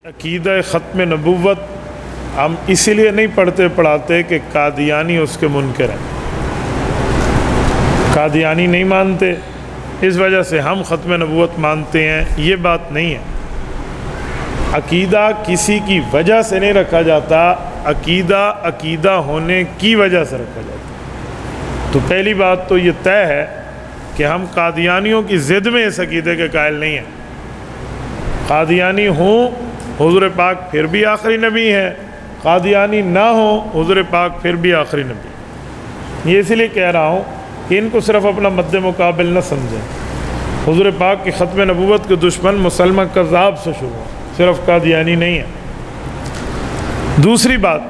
عقیدہ ختم نبوت ہم اسی لیے نہیں پڑھاتے کہ قادیانی اس کے منکر ہیں، قادیانی نہیں مانتے اس وجہ سے ہم ختم نبوت مانتے ہیں، یہ بات نہیں ہے۔ عقیدہ کسی کی وجہ سے نہیں رکھا جاتا، عقیدہ ہونے کی وجہ سے رکھا جاتا۔ تو پہلی بات تو یہ طے ہے کہ ہم قادیانیوں کی ضد میں اس عقیدے کے قائل نہیں ہیں۔ قادیانی ہوں حضور پاک پھر بھی آخری نبی ہیں، قادیانی نہ ہوں حضور پاک پھر بھی آخری نبی۔ یہ اس لیے کہہ رہا ہوں کہ ان کو صرف اپنا مد مقابل نہ سمجھیں۔ حضور پاک کی ختم نبوت کے دشمن مسلمہ کذاب سے شروع ہیں، صرف قادیانی نہیں ہے۔ دوسری بات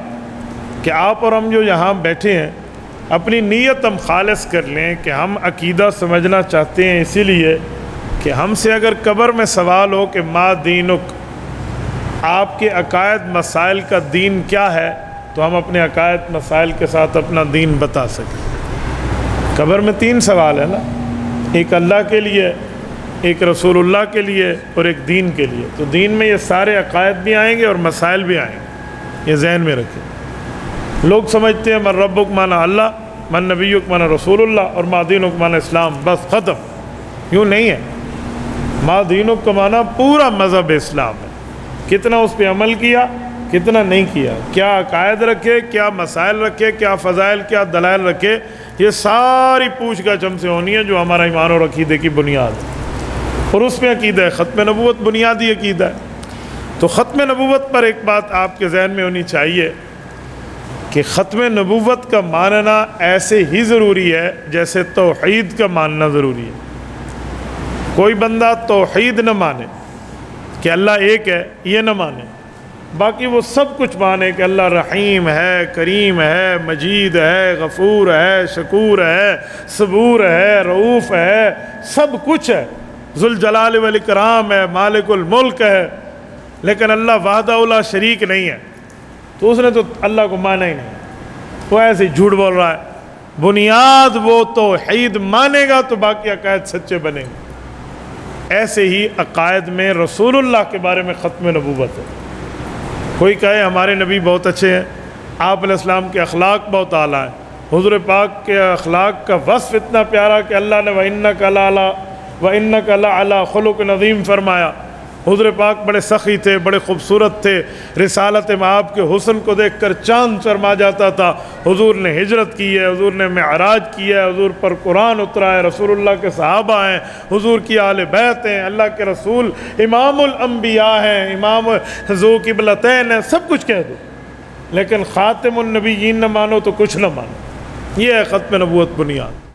کہ آپ اور ہم جو یہاں بیٹھے ہیں اپنی نیت ہم خالص کر لیں کہ ہم عقیدہ سمجھنا چاہتے ہیں، اسی لیے کہ ہم سے اگر قبر میں سوال ہو کہ ما دینک، آپ کے عقائد مسائل کا دین کیا ہے، تو ہم اپنے عقائد مسائل کے ساتھ اپنا دین بتا سکیں۔ قبر میں 3 سوال ہے نا، ایک اللہ کے لیے، ایک رسول اللہ کے لیے اور ایک دین کے لیے۔ تو دین میں یہ سارے عقائد بھی آئیں گے اور مسائل بھی آئیں گے، یہ ذہن میں رکھیں۔ لوگ سمجھتے ہیں من ربک مانا اللہ، من نبیک مانا رسول اللہ، اور ما دینک مانا اسلام، بس ختم۔ یوں نہیں ہے، ما دینک کا مانا پورا مذہب اسلام ہے، کتنا اس پہ عمل کیا کتنا نہیں کیا، کیا عقائد رکھے، کیا مسائل رکھے، کیا فضائل، کیا دلائل رکھے، یہ ساری پوچھ گچھ ہم سے ہونی ہے جو ہمارا ایمان اور عقیدے کی بنیاد ہے، اور اس میں عقیدہ ہے۔ ختم نبوت بنیادی عقیدہ ہے۔ تو ختم نبوت پر ایک بات آپ کے ذہن میں ہونی چاہیے کہ ختم نبوت کا ماننا ایسے ہی ضروری ہے جیسے توحید کا ماننا ضروری ہے۔ کوئی بندہ توحید نہ مانے کہ اللہ ایک ہے، یہ نہ مانے، باقی وہ سب کچھ مانے کہ اللہ رحیم ہے، کریم ہے، مجید ہے، غفور ہے، شکور ہے، صبور ہے، رؤوف ہے، سب کچھ ہے، ذوالجلال والاکرام ہے، مالک الملک ہے، لیکن اللہ وحدہ لا شریک نہیں ہے، تو اس نے تو اللہ کو مانا ہی نہیں، وہ ایسے جھوٹ بول رہا ہے۔ بنیاد وہ توحید مانے گا تو باقی عقائد سچے بنے گے۔ ایسے ہی عقائد میں رسول اللہ کے بارے میں ختم نبوت ہے۔ کوئی کہے ہمارے نبی بہت اچھے ہیں، آپ علیہ السلام کے اخلاق بہت اعلیٰ ہیں، حضور پاک کے اخلاق کا وصف اتنا پیارا کہ اللہ نے وَإِنَّكَ لَعَلَىٰ خُلُقٍ عَظِيمٍ فرمایا۔ حضور پاک بڑے سخی تھے، بڑے خوبصورت تھے، رسالت مآب کے حسن کو دیکھ کر چاند شرما جاتا تھا۔ حضور نے ہجرت کی ہے، حضور نے معراج کیا ہے، حضور پر قرآن اترا ہے، رسول اللہ کے صحابہ ہیں، حضور کی اہل بیت ہیں، اللہ کے رسول امام الانبیاء ہیں، امام ذو قبلتین ہیں، سب کچھ کہہ دو، لیکن خاتم النبیین نہ مانو تو کچھ نہ مانو۔ یہ ہے ختم نبوت بنیاد۔